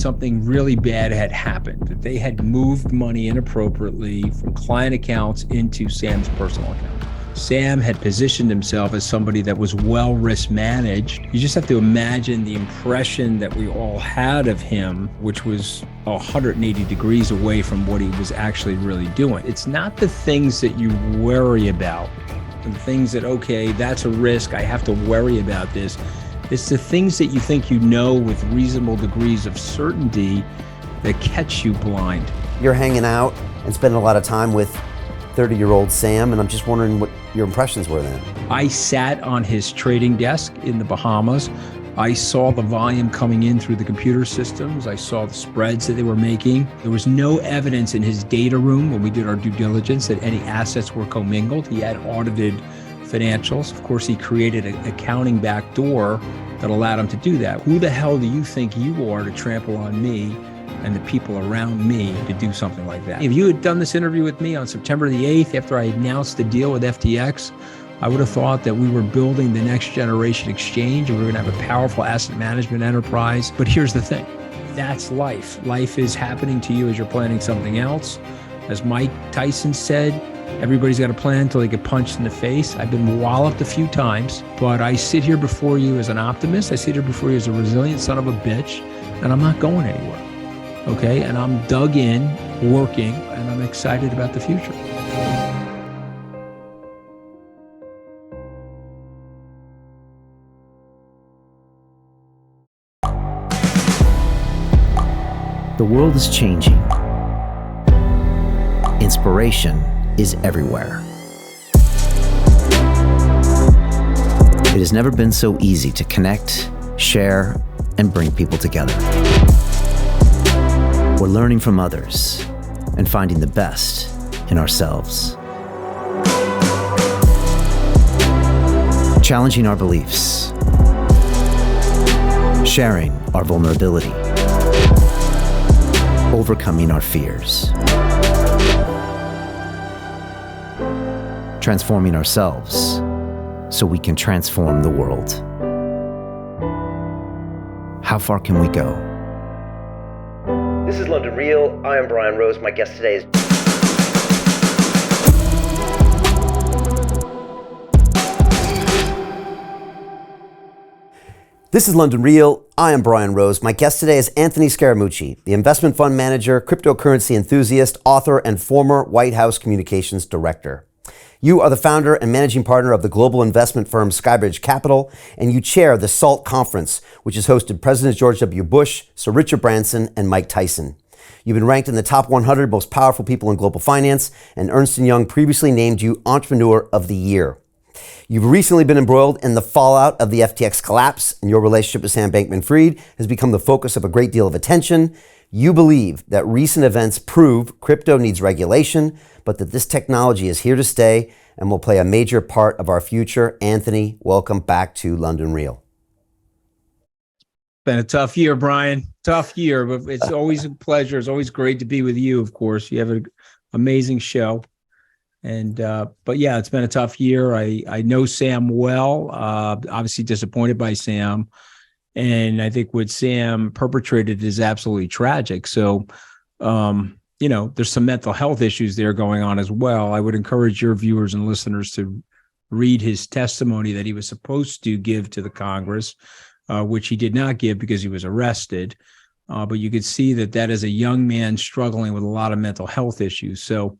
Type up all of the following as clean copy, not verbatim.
something really bad had happened, that they had moved money inappropriately from client accounts into Sam's personal account. Sam had positioned himself as somebody that was well risk managed. You just have to imagine the impression that we all had of him, which was 180 degrees away from what he was actually really doing. It's not the things that you worry about, the things that, okay, that's a risk, I have to worry about this. It's the things that you think you know with reasonable degrees of certainty that catch you blind. You're hanging out and spending a lot of time with 30-year-old Sam, and I'm just wondering what your impressions were then. I sat on his trading desk in the Bahamas. I saw the volume coming in through the computer systems. I saw the spreads that they were making. There was no evidence in his data room when we did our due diligence that any assets were commingled. He had audited financials. Of course, he created an accounting backdoor that allowed him to do that. Who the hell do you think you are to trample on me and the people around me to do something like that? If you had done this interview with me on September the 8th, after I announced the deal with FTX, I would have thought that we were building the next generation exchange and we were going to have a powerful asset management enterprise. But here's the thing, that's life. Life is happening to you as you're planning something else. As Mike Tyson said, everybody's got a plan until they get punched in the face. I've been walloped a few times, but I sit here before you as an optimist. I sit here before you as a resilient son of a bitch, and I'm not going anywhere. Okay, and I'm dug in, working, and I'm excited about the future. The world is changing. Inspiration is everywhere. It has never been so easy to connect, share, and bring people together. We're learning from others and finding the best in ourselves. Challenging our beliefs. Sharing our vulnerability. Overcoming our fears. Transforming ourselves so we can transform the world. How far can we go? This is London Real. I am Brian Rose. My guest today is... This is London Real. I am Brian Rose. My guest today is Anthony Scaramucci, the investment fund manager, cryptocurrency enthusiast, author, and former White House communications director. You are the founder and managing partner of the global investment firm Skybridge Capital, and you chair the SALT Conference, which has hosted Presidents George W. Bush, Sir Richard Branson, and Mike Tyson. You've been ranked in the top 100 most powerful people in global finance, and Ernst & Young previously named you Entrepreneur of the Year. You've recently been embroiled in the fallout of the FTX collapse, and your relationship with Sam Bankman-Fried has become the focus of a great deal of attention. You believe that recent events prove crypto needs regulation, but that this technology is here to stay and will play a major part of our future. Anthony, welcome back to London Real. Been a tough year, Brian. Tough year, but it's always a pleasure. It's always great to be with you, of course. You have an amazing show. And, but yeah, it's been a tough year. I know Sam well, obviously disappointed by Sam. And I think what Sam perpetrated is absolutely tragic. So, you know, there's some mental health issues there going on as well. I would encourage your viewers and listeners to read his testimony that he was supposed to give to the Congress, which he did not give because he was arrested. But you could see that that is a young man struggling with a lot of mental health issues. So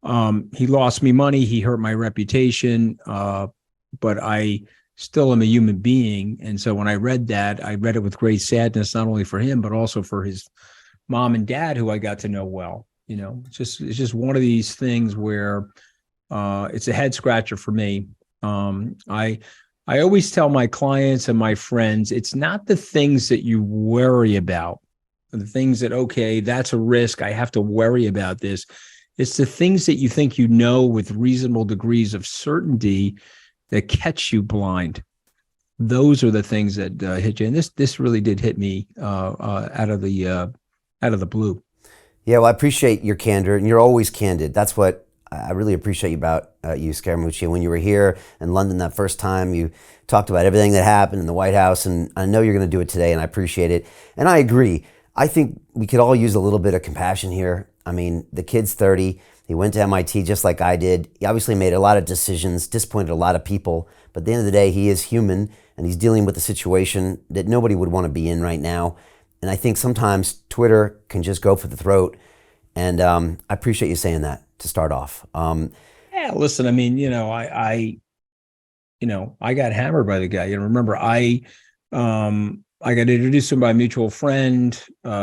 he lost me money. He hurt my reputation. But I still am a human being. And so when I read that, I read it with great sadness, not only for him, but also for his mom and dad, who I got to know well. You know, it's just one of these things where it's a head scratcher for me. I always tell my clients and my friends, it's not the things that you worry about, the things that, okay, that's a risk, I have to worry about this. It's the things that you think you know with reasonable degrees of certainty that catch you blind. Those are the things that hit you. And this really did hit me out of the blue. Yeah, well, I appreciate your candor, and you're always candid. That's what I really appreciate about you, Scaramucci. When you were here in London that first time, you talked about everything that happened in the White House, and I know you're going to do it today, and I appreciate it. And I agree. I think we could all use a little bit of compassion here. I mean, the kid's 30. He went to MIT just like I did. He obviously made a lot of decisions, disappointed a lot of people. But at the end of the day, he is human, and he's dealing with a situation that nobody would want to be in right now. And I think sometimes Twitter can just go for the throat. And I appreciate you saying that to start off. Yeah, listen, I mean, I got hammered by the guy. Remember, I got introduced to him by a mutual friend.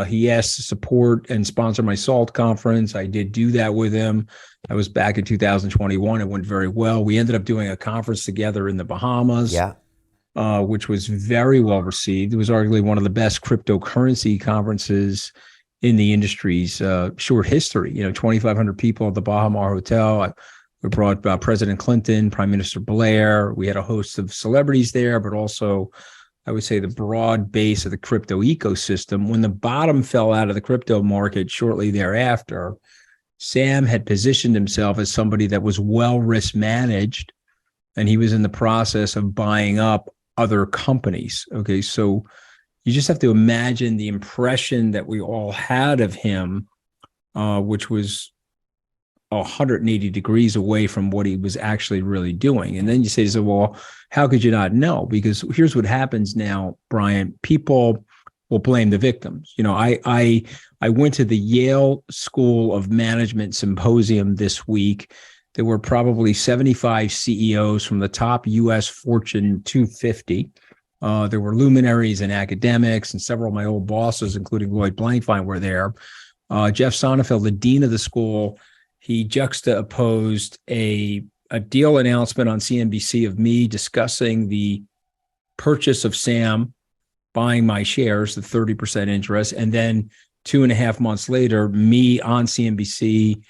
He asked to support and sponsor my SALT conference. I did do that with him. I was back in 2021. It went very well. We ended up doing a conference together in the Bahamas, which was very well received. It was arguably one of the best cryptocurrency conferences in the industry's short history. 2,500 people at the Baha Mar Hotel. We brought President Clinton, Prime Minister Blair. We had a host of celebrities there, but also, I would say, the broad base of the crypto ecosystem. When the bottom fell out of the crypto market shortly thereafter, Sam had positioned himself as somebody that was well risk managed, and he was in the process of buying up other companies. Okay, so you just have to imagine the impression that we all had of him, which was 180 degrees away from what he was actually really doing. And then you say, so, well, how could you not know? Because here's what happens now, Brian. People will blame the victims. I went to the Yale School of Management Symposium this week. There were probably 75 CEOs from the top U.S. Fortune 250. There were luminaries and academics, and several of my old bosses, including Lloyd Blankfein, were there. Jeff Sonnenfeld, the dean of the school, he juxtaposed a deal announcement on CNBC of me discussing the purchase of Sam, buying my shares, the 30% interest, and then 2.5 months later, me on CNBC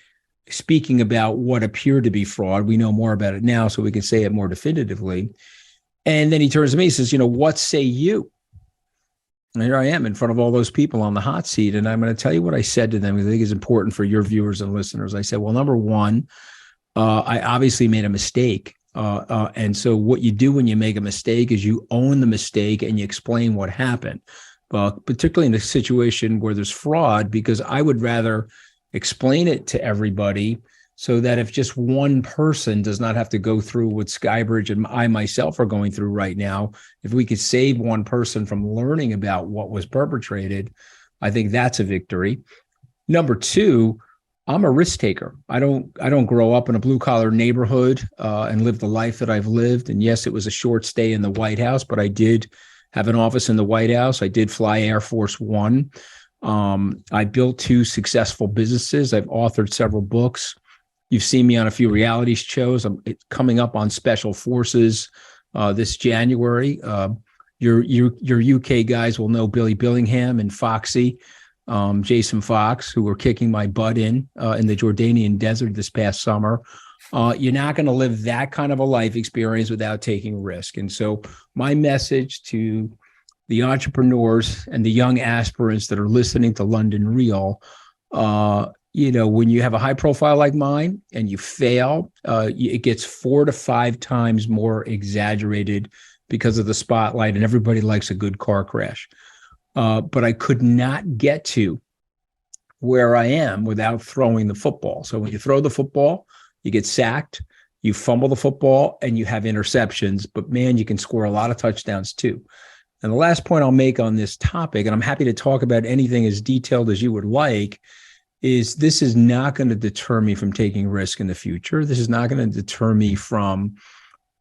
speaking about what appeared to be fraud. We know more about it now, so we can say it more definitively. And then he turns to me and says, what say you? And here I am in front of all those people on the hot seat. And I'm going to tell you what I said to them, because I think it's important for your viewers and listeners. I said, well, number one, I obviously made a mistake. And so what you do when you make a mistake is you own the mistake and you explain what happened. Particularly in a situation where there's fraud, because I would rather explain it to everybody so that if just one person does not have to go through what Skybridge and I myself are going through right now, if we could save one person from learning about what was perpetrated, I think that's a victory. Number two, I'm a risk taker. I don't grow up in a blue collar neighborhood and live the life that I've lived. And yes, it was a short stay in the White House, but I did have an office in the White House. I did fly Air Force One. I built 2 successful businesses. I've authored several books. You've seen me on a few reality shows. I'm coming up on Special Forces this January. Your UK guys will know Billy Billingham and Foxy, Jason Fox, who were kicking my butt in the Jordanian desert this past summer. You're not going to live that kind of a life experience without taking risk. And so my message to the entrepreneurs and the young aspirants that are listening to London Real, when you have a high profile like mine and you fail, it gets 4 to 5 times more exaggerated because of the spotlight, and everybody likes a good car crash. But I could not get to where I am without throwing the football. So when you throw the football, you get sacked, you fumble the football, and you have interceptions. But man, you can score a lot of touchdowns too. And the last point I'll make on this topic, and I'm happy to talk about anything as detailed as you would like, is this is not going to deter me from taking risk in the future. This is not going to deter me from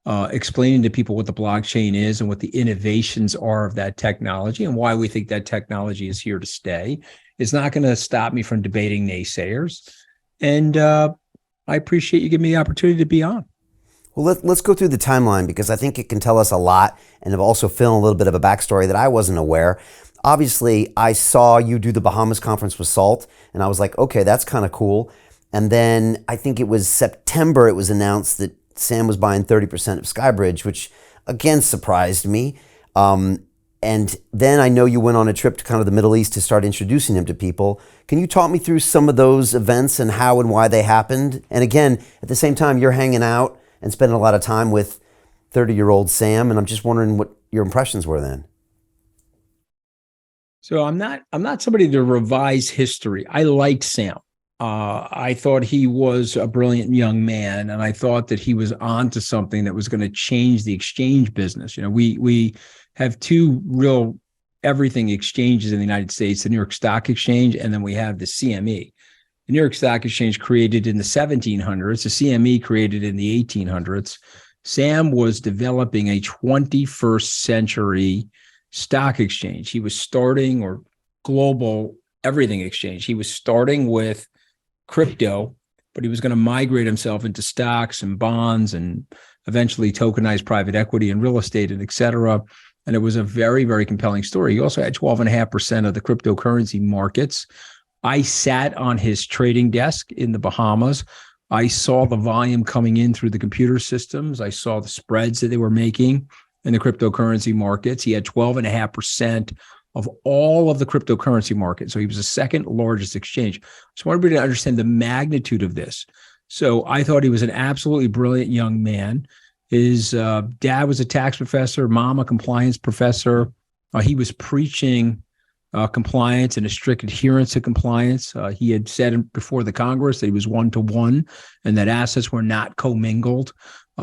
explaining to people what the blockchain is and what the innovations are of that technology and why we think that technology is here to stay. It's not going to stop me from debating naysayers. And I appreciate you giving me the opportunity to be on. Well, let's go through the timeline, because I think it can tell us a lot, and it'll also fill in a little bit of a backstory that I wasn't aware. Obviously, I saw you do the Bahamas conference with SALT, and I was like, okay, that's kind of cool. And then I think it was September, it was announced that Sam was buying 30% of Skybridge, which again surprised me. And then I know you went on a trip to kind of the Middle East to start introducing him to people. Can you talk me through some of those events and how and why they happened? And again, at the same time, you're hanging out and spending a lot of time with 30-year-old Sam, and I'm just wondering what your impressions were then. So I'm not somebody to revise history. I liked Sam. I thought he was a brilliant young man, and I thought that he was onto something that was going to change the exchange business. We have two real everything exchanges in the United States: the New York Stock Exchange, and then we have the CME. The New York Stock Exchange created in the 1700s. The CME created in the 1800s. Sam was developing a 21st century stock exchange. He was starting, or global everything exchange. He was starting with crypto, but he was going to migrate himself into stocks and bonds and eventually tokenized private equity and real estate and et cetera. And it was a very, very compelling story. He also had 12.5% of the cryptocurrency markets. I sat on his trading desk in the Bahamas. I saw the volume coming in through the computer systems. I saw the spreads that they were making in the cryptocurrency markets. He had 12.5% of all of the cryptocurrency market. So he was the second largest exchange. So I want everybody to understand the magnitude of this. So I thought he was an absolutely brilliant young man. His dad was a tax professor, mom a compliance professor. He was preaching compliance and a strict adherence to compliance. He had said before the Congress that he was 1-to-1 and that assets were not commingled.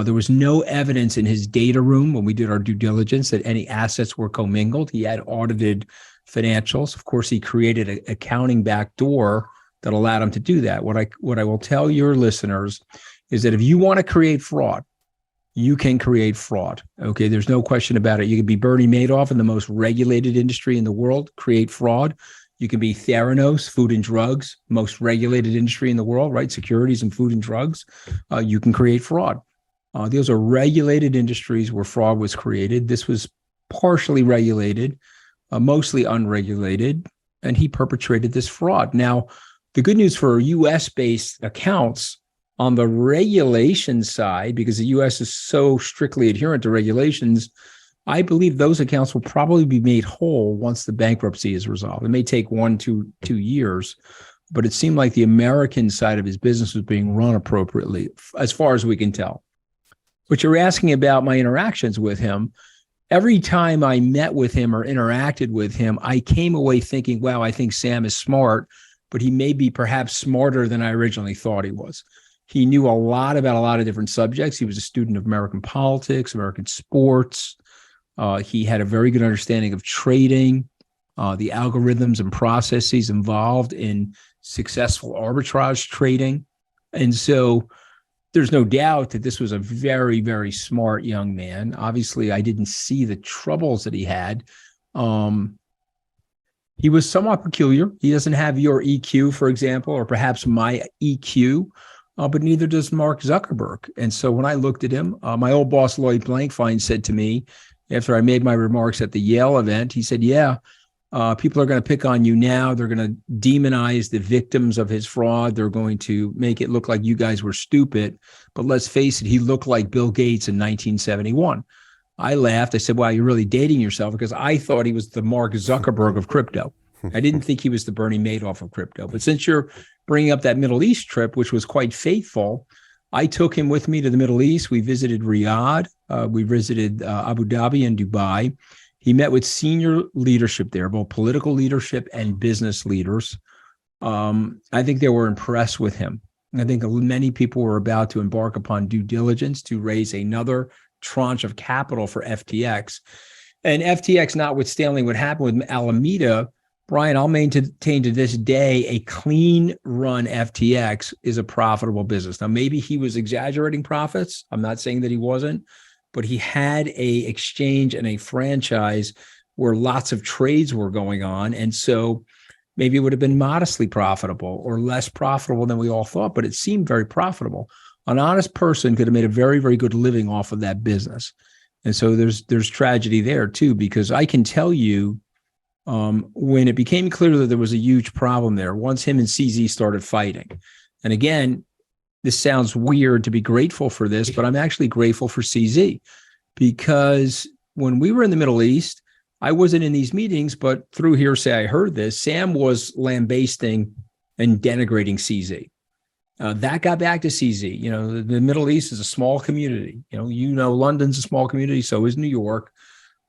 There was no evidence in his data room when we did our due diligence that any assets were commingled. He had audited financials. Of course, he created an accounting backdoor that allowed him to do that. What I will tell your listeners is that if you want to create fraud, you can create fraud. Okay, there's no question about it. You can be Bernie Madoff in the most regulated industry in the world, create fraud. You can be Theranos, food and drugs, most regulated industry in the world, right? Securities and food and drugs. You can create fraud. Those are regulated industries where fraud was created. This was partially regulated, mostly unregulated, and he perpetrated this fraud. Now, the good news for US-based accounts on the regulation side, because the US is so strictly adherent to regulations, I believe those accounts will probably be made whole once the bankruptcy is resolved. It may take 1 to 2 years, but it seemed like the American side of his business was being run appropriately, as far as we can tell. But you're asking about my interactions with him. Every time I met with him or interacted with him, I came away thinking, wow, I think Sam is smart, but he may be perhaps smarter than I originally thought he was. He knew a lot about a lot of different subjects. He was a student of American politics, American sports. He had a very good understanding of trading, the algorithms and processes involved in successful arbitrage trading. And so there's no doubt that this was a very, very smart young man. Obviously, I didn't see the troubles that he had. He was somewhat peculiar. He doesn't have your EQ, for example, or perhaps my EQ, but neither does Mark Zuckerberg. And so when I looked at him, my old boss, Lloyd Blankfein, said to me, after I made my remarks at the Yale event, he said, yeah, people are going to pick on you now. They're going to demonize the victims of his fraud. They're going to make it look like you guys were stupid. But let's face it, he looked like Bill Gates in 1971. I laughed. I said, wow, you're really dating yourself, because I thought he was the Mark Zuckerberg of crypto. I didn't think he was the Bernie Madoff of crypto. But since you're bringing up that Middle East trip, which was quite faithful, I took him with me to the Middle East. We visited Riyadh. We visited Abu Dhabi and Dubai. He met with senior leadership there, both political leadership and business leaders. I think they were impressed with him. I think many people were about to embark upon due diligence to raise another tranche of capital for FTX. And FTX, notwithstanding what happened with Alameda, Brian, I'll maintain to this day, a clean run FTX is a profitable business. Now, maybe he was exaggerating profits. I'm not saying that he wasn't, but he had a exchange and a franchise where lots of trades were going on. And so maybe it would have been modestly profitable or less profitable than we all thought, but it seemed very profitable. An honest person could have made a very, very good living off of that business. And so there's tragedy there too, because I can tell you, when it became clear that there was a huge problem there, once him and CZ started fighting. And again, this sounds weird to be grateful for this, but I'm actually grateful for CZ, because when we were in the Middle East, I wasn't in these meetings, but through hearsay, I heard this. Sam was lambasting and denigrating CZ. That got back to CZ. You know, the Middle East is a small community. London's a small community, so is New York.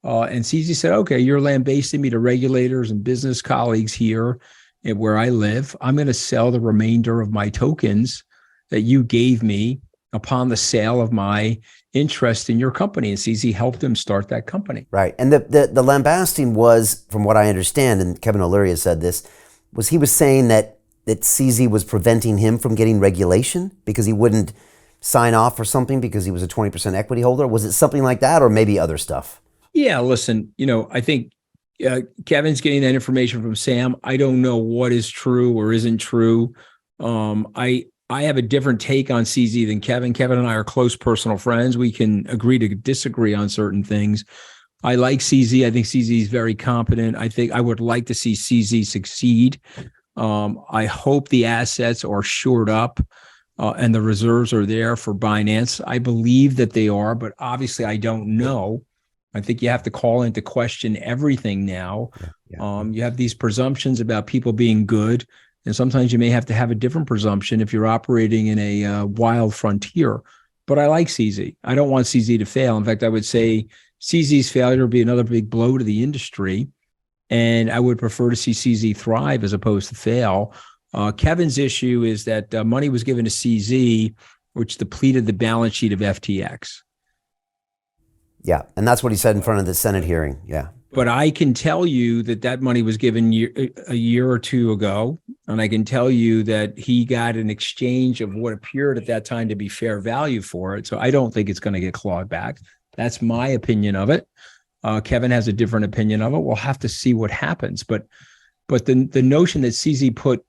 And CZ said, okay, you're lambasting me to regulators and business colleagues here where I live. I'm going to sell the remainder of my tokens that you gave me upon the sale of my interest in your company. And CZ helped him start that company. Right. And the lambasting was, from what I understand, and Kevin O'Leary has said this, was he was saying that CZ was preventing him from getting regulation because he wouldn't sign off for something because he was a 20% equity holder? Was it something like that, or maybe other stuff? Yeah, listen, I think Kevin's getting that information from Sam. I don't know what is true or isn't true. I have a different take on CZ than Kevin. Kevin and I are close personal friends. We can agree to disagree on certain things. I like CZ. I think CZ is very competent. I think I would like to see CZ succeed. I hope the assets are shored up and the reserves are there for Binance. I believe that they are, but obviously I don't know. I think you have to call into question everything now. Yeah. You have these presumptions about people being good, and sometimes you may have to have a different presumption if you're operating in a wild frontier. But I like CZ. I don't want CZ to fail. In fact, I would say CZ's failure would be another big blow to the industry, and I would prefer to see CZ thrive as opposed to fail. Kevin's issue is that money was given to CZ, which depleted the balance sheet of FTX. Yeah, and that's what he said in front of the Senate hearing. Yeah. But I can tell you that money was given a year or two ago, and I can tell you that he got an exchange of what appeared at that time to be fair value for it. So I don't think it's going to get clawed back. That's my opinion of it. Kevin has a different opinion of it. We'll have to see what happens. But the notion that CZ put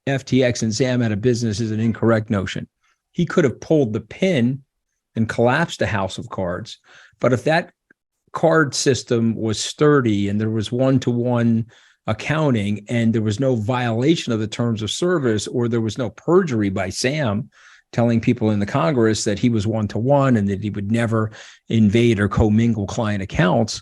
FTX and Sam out of business is an incorrect notion. He could have pulled the pin and collapsed the house of cards. But if that card system was sturdy and there was one-to-one accounting and there was no violation of the terms of service, or there was no perjury by Sam telling people in the Congress that he was one-to-one and that he would never invade or commingle client accounts,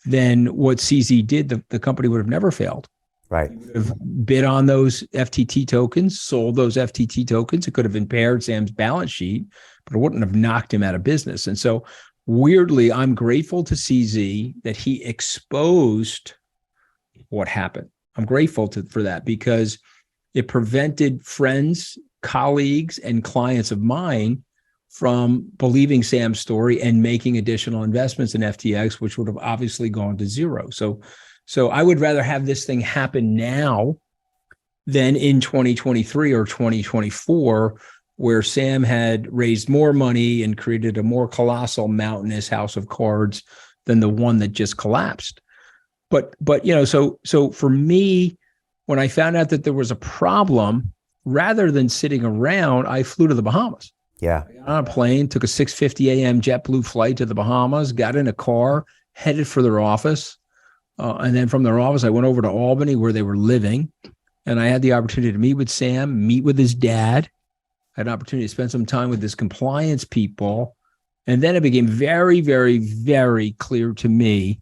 then what CZ did, the company would have never failed. Right. He would have bid on those FTT tokens, sold those FTT tokens. It could have impaired Sam's balance sheet, but it wouldn't have knocked him out of business. And so weirdly, I'm grateful to CZ that he exposed what happened. I'm grateful for that because it prevented friends, colleagues, and clients of mine from believing Sam's story and making additional investments in FTX, which would have obviously gone to zero. So I would rather have this thing happen now than in 2023 or 2024, where Sam had raised more money and created a more colossal, mountainous house of cards than the one that just collapsed. But so for me, when I found out that there was a problem, rather than sitting around, I flew to the Bahamas. Yeah. I got on a plane, took a 6:50 a.m. JetBlue flight to the Bahamas, got in a car, headed for their office. And then from their office, I went over to Albany where they were living. And I had the opportunity to meet with Sam, meet with his dad. I had an opportunity to spend some time with his compliance people. And then it became very, very, very clear to me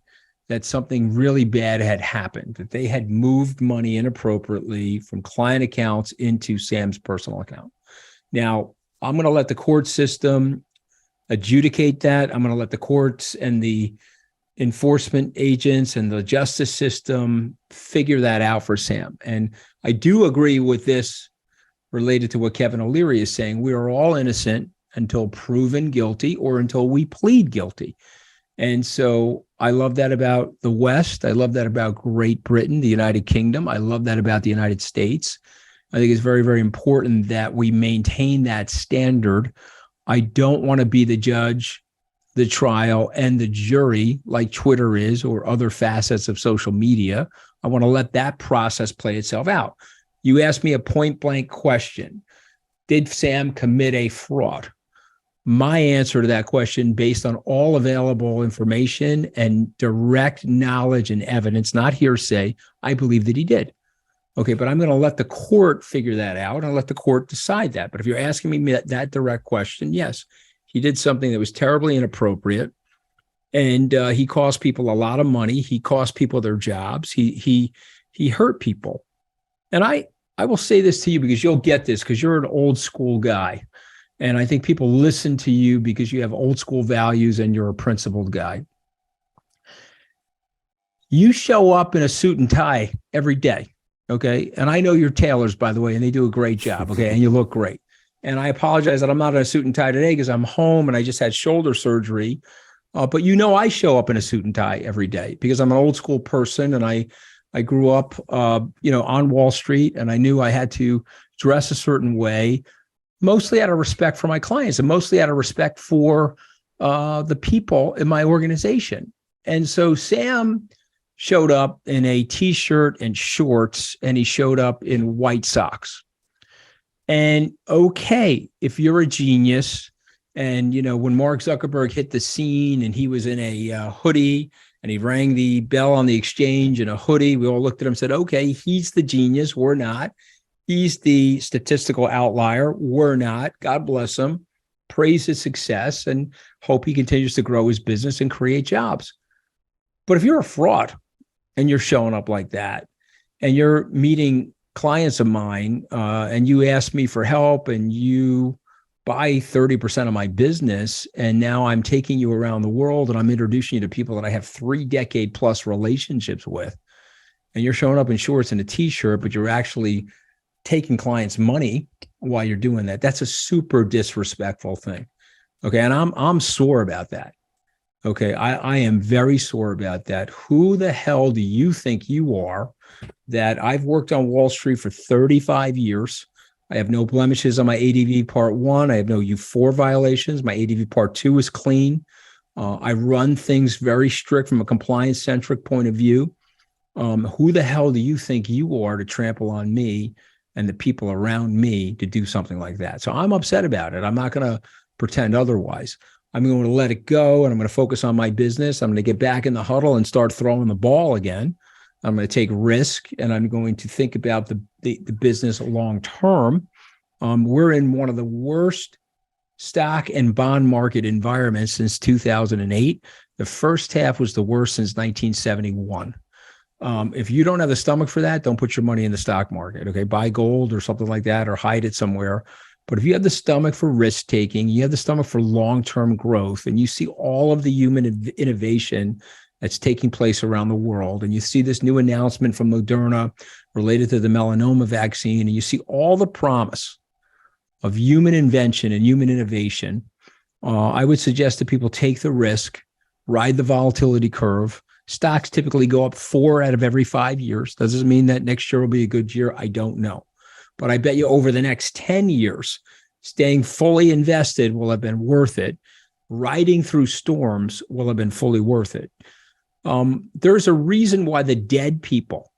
that something really bad had happened, that they had moved money inappropriately from client accounts into Sam's personal account. Now, I'm going to let the court system adjudicate that. I'm going to let the courts and the enforcement agents and the justice system figure that out for Sam. And I do agree with this related to what Kevin O'Leary is saying. We are all innocent until proven guilty or until we plead guilty. And so I love that about the West. I love that about Great Britain, the United Kingdom. I love that about the United States. I think it's very, very important that we maintain that standard. I don't want to be the judge, the trial, and the jury like Twitter is or other facets of social media. I want to let that process play itself out. You asked me a point blank question. Did Sam commit a fraud? My answer to that question, based on all available information and direct knowledge and evidence, not hearsay, I believe that he did. Okay, but I'm going to let the court figure that out and let the court decide that. But if you're asking me that direct question, yes, he did something that was terribly inappropriate, and he cost people a lot of money. He cost people their jobs. He hurt people. And I will say this to you because you'll get this because you're an old school guy. And I think people listen to you because you have old school values and you're a principled guy. You show up in a suit and tie every day. Okay. And I know your tailors, by the way, and they do a great job. Okay. And you look great. And I apologize that I'm not in a suit and tie today because I'm home and I just had shoulder surgery. But I show up in a suit and tie every day because I'm an old school person, and I grew up, on Wall Street, and I knew I had to dress a certain way, mostly out of respect for my clients and mostly out of respect for the people in my organization. And so Sam showed up in a t-shirt and shorts, and he showed up in white socks. And okay, if you're a genius, and when Mark Zuckerberg hit the scene and he was in a hoodie and he rang the bell on the exchange in a hoodie, we all looked at him and said, okay, he's the genius, we're not. He's the statistical outlier, we're not. God bless him. Praise his success and hope he continues to grow his business and create jobs. But if you're a fraud, and you're showing up like that, and you're meeting clients of mine, and you ask me for help, and you buy 30% of my business, and now I'm taking you around the world, and I'm introducing you to people that I have 3-decade plus relationships with, and you're showing up in shorts and a t-shirt, but you're actually taking clients' money while you're doing that. That's a super disrespectful thing. Okay, and I'm sore about that. Okay, I am very sore about that. Who the hell do you think you are? That I've worked on Wall Street for 35 years. I have no blemishes on my ADV Part 1. I have no U4 violations. My ADV Part 2 is clean. I run things very strict from a compliance-centric point of view. Who the hell do you think you are to trample on me and the people around me to do something like that? So I'm upset about it. I'm not going to pretend otherwise. I'm going to let it go, and I'm going to focus on my business. I'm going to get back in the huddle and start throwing the ball again. I'm going to take risk, and I'm going to think about the business long term. We're in one of the worst stock and bond market environments since 2008. The first half was the worst since 1971. If you don't have the stomach for that, don't put your money in the stock market. Okay, buy gold or something like that, or hide it somewhere. But if you have the stomach for risk taking, you have the stomach for long-term growth, and you see all of the human innovation that's taking place around the world, and you see this new announcement from Moderna related to the melanoma vaccine, and you see all the promise of human invention and human innovation, I would suggest that people take the risk, ride the volatility curve. Stocks typically go up 4 out of every 5 years. Doesn't mean that next year will be a good year. I don't know. But I bet you over the next 10 years, staying fully invested will have been worth it. Riding through storms will have been fully worth it. There's a reason why the dead people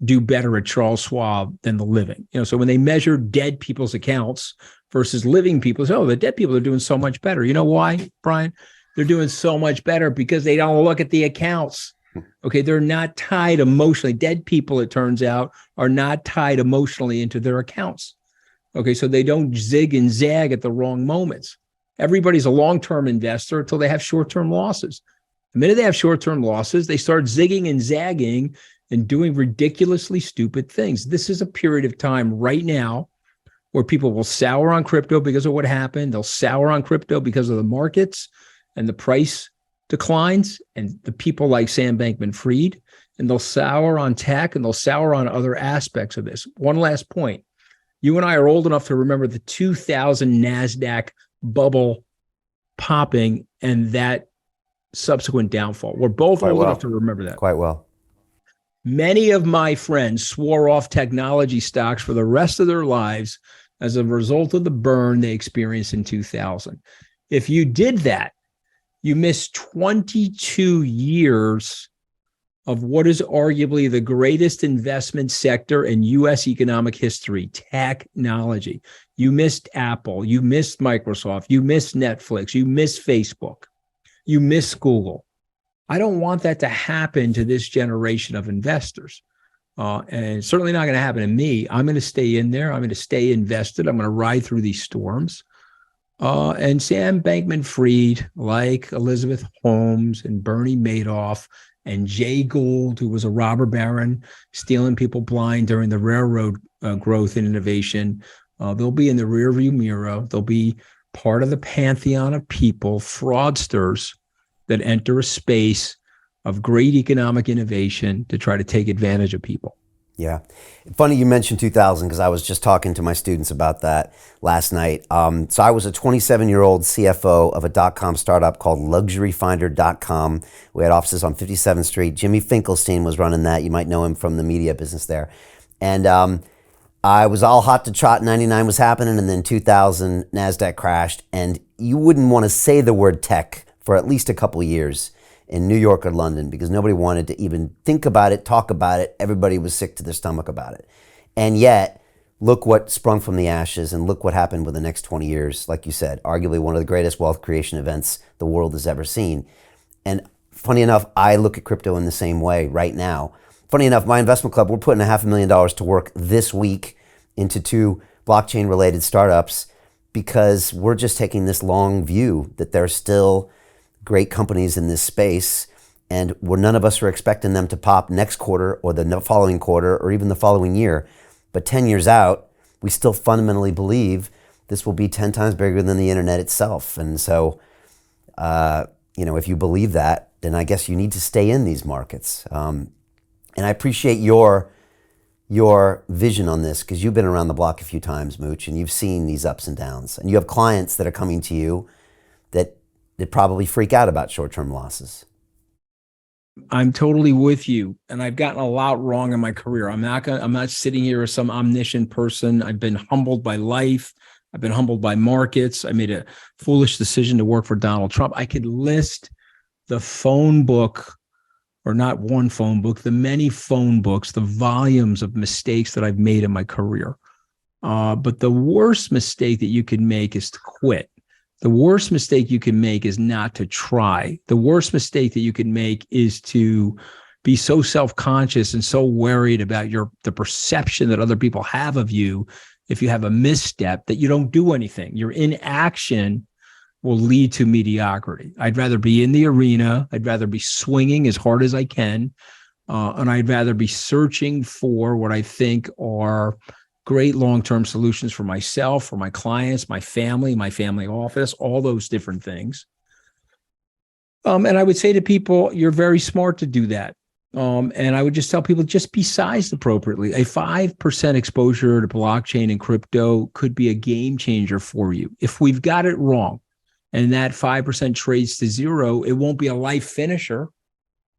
do better at Charles Schwab than the living. So when they measure dead people's accounts versus living people, say, oh, the dead people are doing so much better. You know why, Brian? They're doing so much better because they don't look at the accounts. Okay, they're not tied emotionally. Dead people, it turns out, are not tied emotionally into their accounts. Okay, so they don't zig and zag at the wrong moments. Everybody's a long-term investor until they have short-term losses. The minute they have short-term losses, they start zigging and zagging and doing ridiculously stupid things. This is a period of time right now where people will sour on crypto because of what happened. They'll sour on crypto because of the markets and the price declines and the people like Sam Bankman-Fried, and they'll sour on tech, and they'll sour on other aspects of this. One last point. You and I are old enough to remember the 2000 NASDAQ bubble popping and that subsequent downfall. We're both old enough to remember that. Quite well. Many of my friends swore off technology stocks for the rest of their lives as a result of the burn they experienced in 2000. If you did that, you missed 22 years of what is arguably the greatest investment sector in U.S. economic history, technology. You missed Apple, you missed Microsoft, you missed Netflix, you missed Facebook, you missed Google. I don't want that to happen to this generation of investors. And it's certainly not going to happen to me. I'm going to stay in there. I'm going to stay invested. I'm going to ride through these storms. And Sam Bankman-Fried, like Elizabeth Holmes and Bernie Madoff and Jay Gould, who was a robber baron stealing people blind during the railroad growth and innovation, they'll be in the rearview mirror. They'll be part of the pantheon of people, fraudsters, that enter a space of great economic innovation to try to take advantage of people. Yeah. Funny you mentioned 2000 because I was just talking to my students about that last night. So I was a 27-year-old CFO of a .com startup called luxuryfinder.com. We had offices on 57th Street. Jimmy Finkelstein was running that. You might know him from the media business there. And I was all hot to trot. 99 was happening, and then 2000, NASDAQ crashed. And you wouldn't want to say the word tech for at least a couple of years in New York or London because nobody wanted to even think about it, talk about it. Everybody was sick to their stomach about it. And yet, look what sprung from the ashes and look what happened with the next 20 years. Like you said, arguably one of the greatest wealth creation events the world has ever seen. And funny enough, I look at crypto in the same way right now. Funny enough, my investment club, we're putting $500,000 to work this week into 2 blockchain-related startups because we're just taking this long view that there's still great companies in this space, and none of us are expecting them to pop next quarter or the following quarter or even the following year. But 10 years out, we still fundamentally believe this will be 10 times bigger than the internet itself. And so, if you believe that, then I guess you need to stay in these markets. And I appreciate your vision on this because you've been around the block a few times, Mooch, and you've seen these ups and downs. And you have clients that are coming to you that probably freak out about short-term losses. I'm totally with you. And I've gotten a lot wrong in my career. I'm not sitting here as some omniscient person. I've been humbled by life. I've been humbled by markets. I made a foolish decision to work for Donald Trump. I could list the phone book, or not one phone book, the many phone books, the volumes of mistakes that I've made in my career. But the worst mistake that you can make is to quit. The worst mistake you can make is not to try. The worst mistake that you can make is to be so self-conscious and so worried about the perception that other people have of you if you have a misstep that you don't do anything. Your inaction will lead to mediocrity. I'd rather be in the arena. I'd rather be swinging as hard as I can. And I'd rather be searching for what I think are great long-term solutions for myself, for my clients, my family office, all those different things. And I would say to people, you're very smart to do that. And I would just tell people, just be sized appropriately. A 5% exposure to blockchain and crypto could be a game changer for you. If we've got it wrong and that 5% trades to zero, it won't be a life finisher.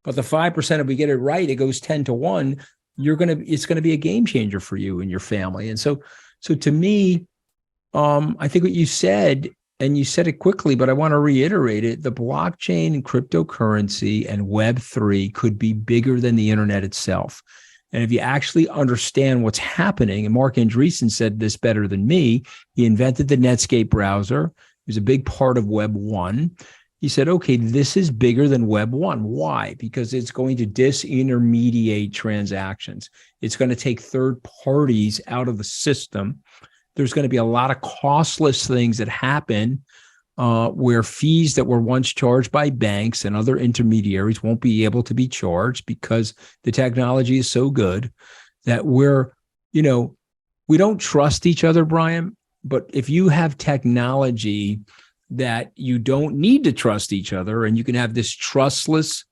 But the 5%, if we get it right, it goes 10 to 1. It's going to be a game changer for you and your family. And so to me, I think what you said, and you said it quickly, but I want to reiterate it, the blockchain and cryptocurrency and Web3 could be bigger than the internet itself. And if you actually understand what's happening, and Mark Andreessen said this better than me, he invented the Netscape browser. He was a big part of Web 1. He said, okay, this is bigger than Web 1. Why? Because it's going to disintermediate transactions. It's going to take third parties out of the system. There's going to be a lot of costless things that happen where fees that were once charged by banks and other intermediaries won't be able to be charged because the technology is so good that we don't trust each other, Brian. But if you have technology that you don't need to trust each other, and you can have this trustless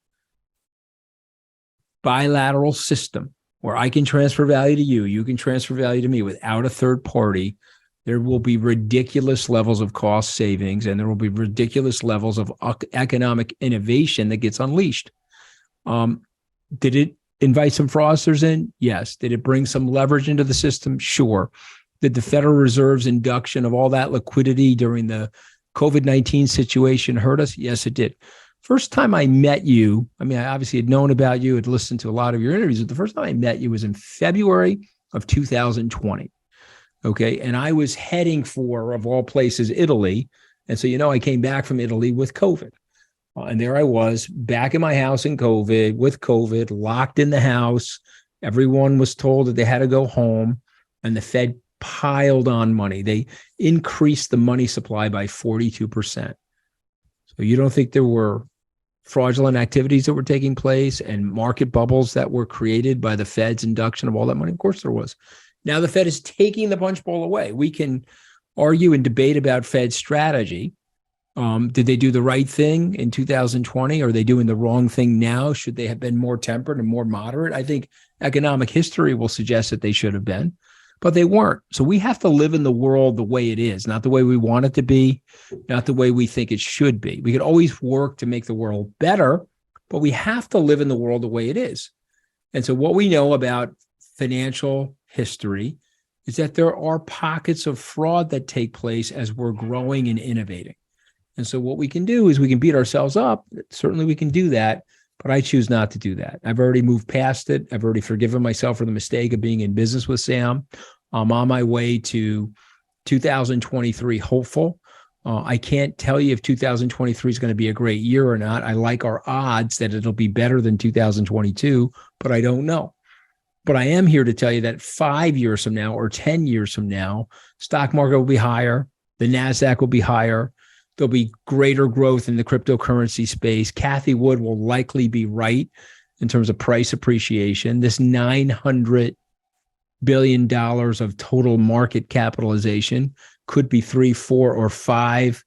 bilateral system where I can transfer value to you, you can transfer value to me without a third party, there will be ridiculous levels of cost savings, and there will be ridiculous levels of economic innovation that gets unleashed. Did it invite some fraudsters in? Yes. Did it bring some leverage into the system? Sure. Did the Federal Reserve's induction of all that liquidity during the COVID-19 situation hurt us? Yes, it did. First time I met you, I obviously had known about you, had listened to a lot of your interviews, but the first time I met you was in February of 2020. Okay. And I was heading for, of all places, Italy. And so, I came back from Italy with COVID. And there I was back in my house with COVID, locked in the house. Everyone was told that they had to go home, and the Fed piled on money. They increased the money supply by 42%. So you don't think there were fraudulent activities that were taking place and market bubbles that were created by the Fed's induction of all that money? Of course there was. Now the Fed is taking the punch bowl away. We can argue and debate about Fed strategy, Did they do the right thing in 2020? Are they doing the wrong thing now? Should they have been more tempered and more moderate? I think economic history will suggest that they should have been, but they weren't. So we have to live in the world the way it is, not the way we want it to be, not the way we think it should be. We could always work to make the world better, but we have to live in the world the way it is. And so what we know about financial history is that there are pockets of fraud that take place as we're growing and innovating. And so what we can do is we can beat ourselves up. Certainly we can do that, but I choose not to do that. I've already moved past it. I've already forgiven myself for the mistake of being in business with Sam. I'm on my way to 2023 hopeful. I can't tell you if 2023 is going to be a great year or not. I like our odds that it'll be better than 2022, but I don't know. But I am here to tell you that 5 years from now or 10 years from now, stock market will be higher. The NASDAQ will be higher. There'll be greater growth in the cryptocurrency space. Cathie Wood will likely be right in terms of price appreciation. This $900 billion of total market capitalization could be $3, $4, or $5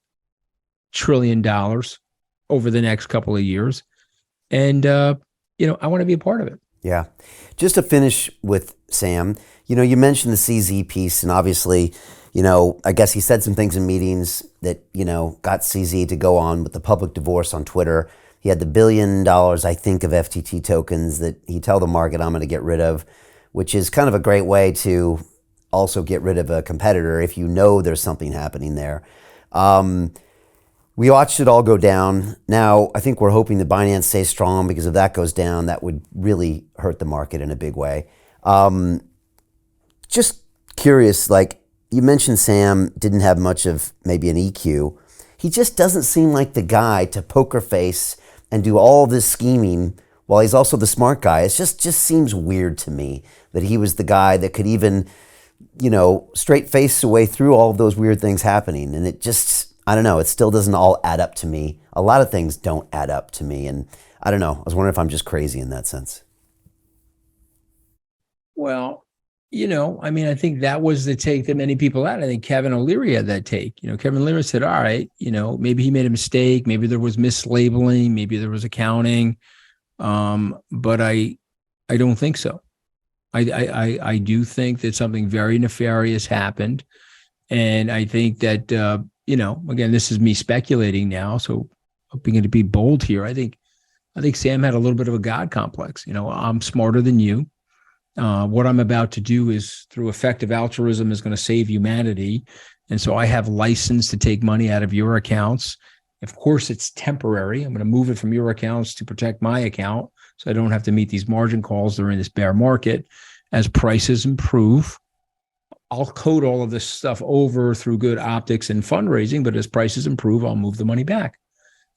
trillion over the next couple of years. And, I want to be a part of it. Yeah. Just to finish with Sam, you mentioned the CZ piece, and obviously, I guess he said some things in meetings that, got CZ to go on with the public divorce on Twitter. He had the $1 billion, I think, of FTT tokens that he told the market I'm going to get rid of, which is kind of a great way to also get rid of a competitor if you know there's something happening there. We watched it all go down. Now, I think we're hoping that Binance stays strong, because if that goes down, that would really hurt the market in a big way. Just curious, you mentioned Sam didn't have much of maybe an EQ. He just doesn't seem like the guy to poker face and do all this scheming while he's also the smart guy. It just seems weird to me that he was the guy that could even, straight face the way through all of those weird things happening. And it just, I don't know, it still doesn't all add up to me. A lot of things don't add up to me. And I don't know, I was wondering if I'm just crazy in that sense. Well, I think that was the take that many people had. I think Kevin O'Leary had that take. Kevin O'Leary said, all right, maybe he made a mistake. Maybe there was mislabeling. Maybe there was accounting. But I don't think so. I do think that something very nefarious happened. And I think that, again, this is me speculating now, so hoping to be bold here. I think Sam had a little bit of a God complex. I'm smarter than you. What I'm about to do is, through effective altruism, is going to save humanity. And so I have license to take money out of your accounts. Of course, it's temporary. I'm going to move it from your accounts to protect my account, so I don't have to meet these margin calls during this bear market. As prices improve, I'll code all of this stuff over through good optics and fundraising, but as prices improve, I'll move the money back.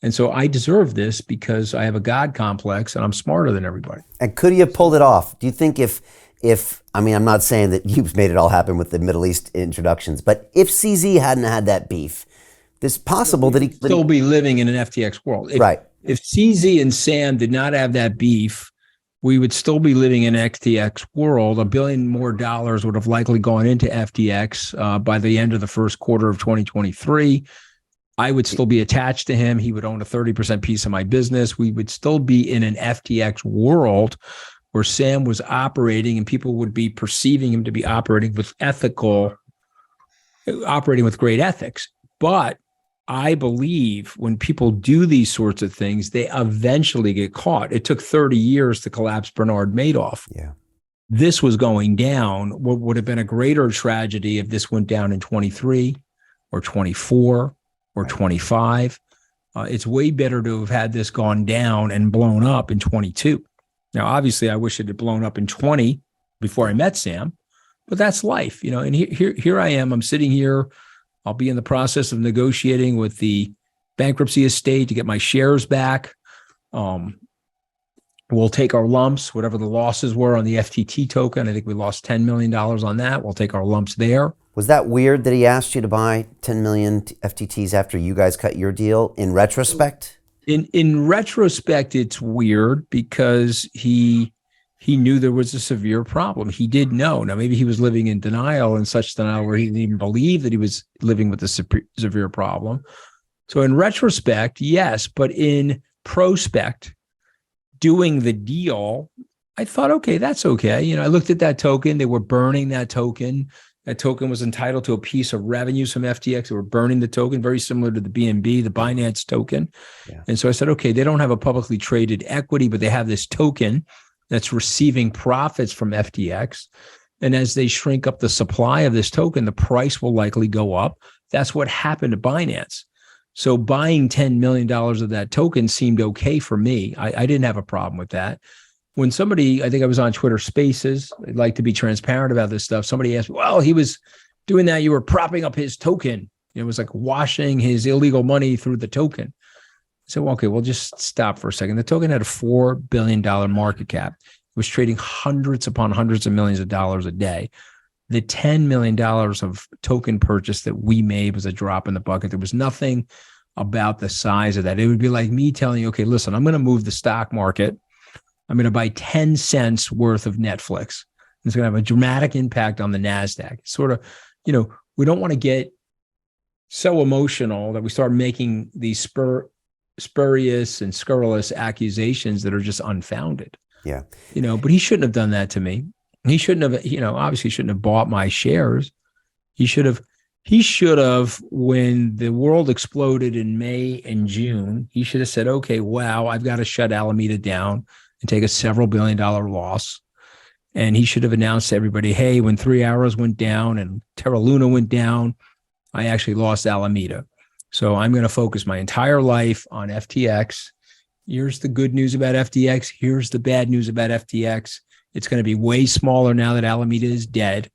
And so I deserve this because I have a God complex and I'm smarter than everybody. And could he have pulled it off? Do you think if I'm not saying that you've made it all happen with the Middle East introductions, but if CZ hadn't had that beef, it's possible that he still be living in an FTX world. Right. If CZ and Sam did not have that beef, we would still be living in an FTX world. $1 billion more would have likely gone into FTX by the end of the first quarter of 2023. I would still be attached to him. He would own a 30% piece of my business. We would still be in an FTX world where Sam was operating and people would be perceiving him to be operating with great ethics. But I believe when people do these sorts of things, they eventually get caught. It took 30 years to collapse Bernard Madoff. Yeah. This was going down. What would have been a greater tragedy if this went down in 23 or 24 or 25. It's way better to have had this gone down and blown up in 22. Now, obviously, I wish it had blown up in 20 before I met Sam, but that's life, and here I am. I'm sitting here. I'll be in the process of negotiating with the bankruptcy estate to get my shares back. We'll take our lumps, whatever the losses were on the FTT token. I think we lost $10 million on that. We'll take our lumps there. Was that weird that he asked you to buy 10 million FTTs after you guys cut your deal in retrospect? In retrospect, it's weird because he knew there was a severe problem. He did know. Now, maybe he was living in denial, and such denial where he didn't even believe that he was living with a severe problem. So in retrospect, yes, but in prospect, doing the deal, I thought, okay, that's okay. I looked at that token. They were burning that token. That token was entitled to a piece of revenues from FTX. They were burning the token, very similar to the BNB, the Binance token. Yeah. And so I said, okay, they don't have a publicly traded equity, but they have this token that's receiving profits from FTX. And as they shrink up the supply of this token, the price will likely go up. That's what happened to Binance. So buying $10 million of that token seemed okay for me. I didn't have a problem with that. When somebody, I think I was on Twitter Spaces, I'd like to be transparent about this stuff. Somebody asked, well, he was doing that. You were propping up his token. It was like washing his illegal money through the token. I said, well, okay, we'll just stop for a second. The token had a $4 billion market cap. It was trading hundreds upon hundreds of millions of dollars a day. The $10 million of token purchase that we made was a drop in the bucket. There was nothing about the size of that. It would be like me telling you, okay, listen, I'm going to move the stock market. I'm going to buy 10 cents worth of Netflix. It's going to have a dramatic impact on the NASDAQ. Sort of, we don't want to get so emotional that we start making these spurious and scurrilous accusations that are just unfounded. Yeah. But he shouldn't have done that to me. He shouldn't have, obviously shouldn't have bought my shares. He should have, when the world exploded in May and June, he should have said, okay, wow, I've got to shut Alameda down and take a several $billion loss. And he should have announced to everybody, hey, when 3 Arrows went down and Terra Luna went down, I actually lost Alameda. So I'm going to focus my entire life on FTX. Here's the good news about FTX. Here's the bad news about FTX. It's going to be way smaller now that Alameda is dead.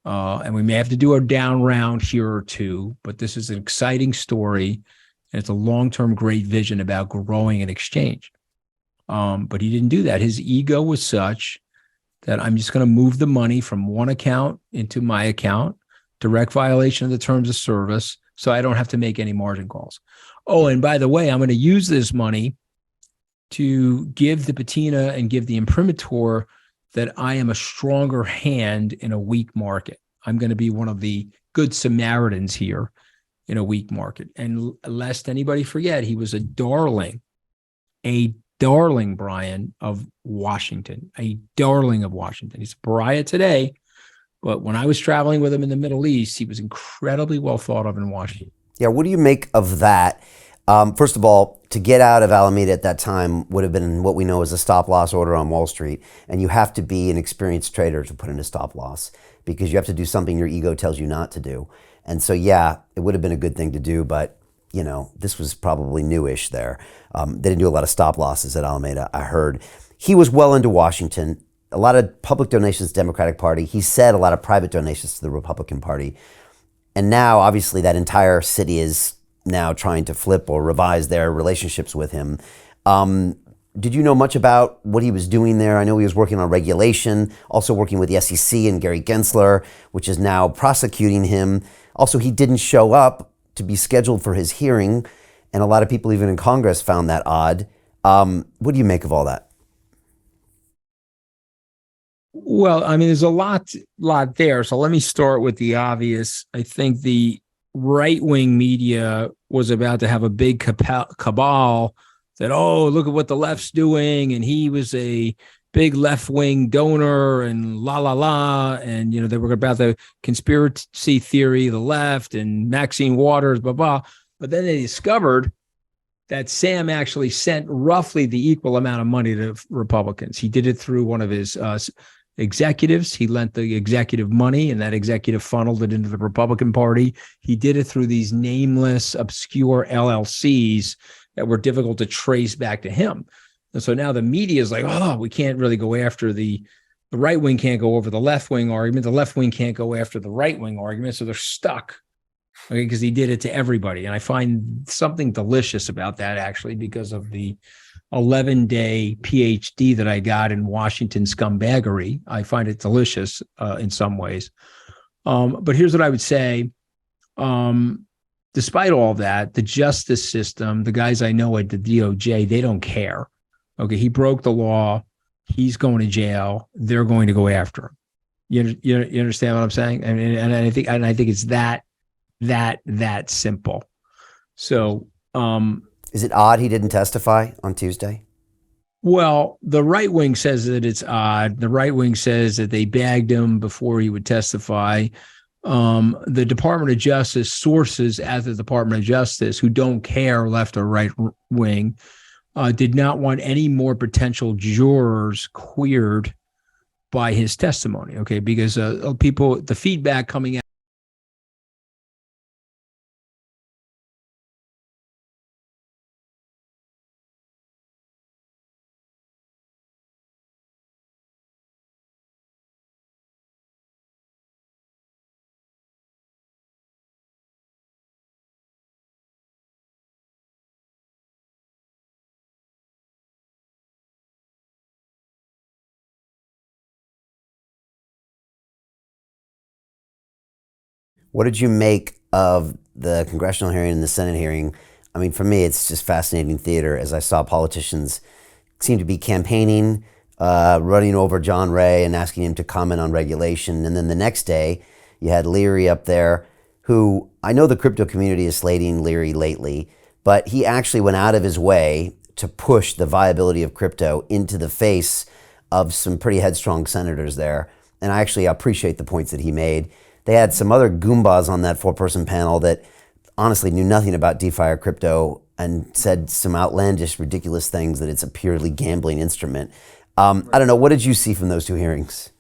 And we may have to do a down round here or two, but this is an exciting story. And it's a long-term great vision about growing an exchange. But he didn't do that. His ego was such that I'm just going to move the money from one account into my account, direct violation of the terms of service, so I don't have to make any margin calls. Oh, and by the way, I'm going to use this money to give the patina and give the imprimatur that I am a stronger hand in a weak market. I'm going to be one of the good Samaritans here in a weak market. And lest anybody forget, he was a darling, Brian, of Washington, a darling of Washington. He's a pariah today, but when I was traveling with him in the Middle East, he was incredibly well thought of in Washington. Yeah, what do you make of that? First of all, to get out of Alameda at that time would have been what we know as a stop loss order on Wall Street. And you have to be an experienced trader to put in a stop loss because you have to do something your ego tells you not to do. And so, yeah, it would have been a good thing to do, but this was probably newish there. They didn't do a lot of stop losses at Alameda, I heard. He was well into Washington, a lot of public donations to the Democratic Party. He said a lot of private donations to the Republican Party. And now, obviously, that entire city is now trying to flip or revise their relationships with him. Did you know much about what he was doing there? I know he was working on regulation, also working with the SEC and Gary Gensler, which is now prosecuting him. Also, he didn't show up to be scheduled for his hearing, and a lot of people even in Congress found that odd. What do you make of all that? Well, I mean, there's a lot there. So let me start with the obvious. I think the right-wing media was about to have a big cabal that, oh, look at what the left's doing, and he was a big left-wing donor, and la. And, they were about the conspiracy theory, the left, and Maxine Waters, blah, blah. But then they discovered that Sam actually sent roughly the equal amount of money to Republicans. He did it through one of his executives. He lent the executive money, and that executive funneled it into the Republican Party. He did it through these nameless, obscure LLCs that were difficult to trace back to him. And so now the media is like, oh, we can't really go after the right wing can't go over the left wing argument. The left wing can't go after the right wing argument. So they're stuck. Okay, because he did it to everybody. And I find something delicious about that, actually, because of the 11-day PhD that I got in Washington scumbaggery. I find it delicious in some ways. But here's what I would say. Despite all that, the justice system, the guys I know at the DOJ, they don't care. Okay, he broke the law. He's going to jail. They're going to go after him. You understand what I'm saying? And I think it's that simple. So, Is it odd he didn't testify on Tuesday? well, the right wing says that it's odd. The right wing says that they bagged him before he would testify. The Department of Justice sources at the Department of Justice who don't care left or right wing did not want any more potential jurors queered by his testimony. Okay, because the feedback coming out. What did you make of the congressional hearing and the Senate hearing? I mean, for me, it's just fascinating theater as I saw politicians seem to be campaigning, running over John Ray and asking him to comment on regulation. And then the next day, you had Leary up there, who I know the crypto community is slating Leary lately, but he actually went out of his way to push the viability of crypto into the face of some pretty headstrong senators there. And I actually appreciate the points that he made. They had some other goombas on that 4-person panel that honestly knew nothing about DeFi or crypto and said some outlandish, ridiculous things that it's a purely gambling instrument. I don't know. What did you see from those two hearings?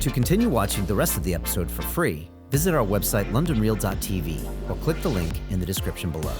To continue watching the rest of the episode for free, visit our website londonreal.tv or click the link in the description below.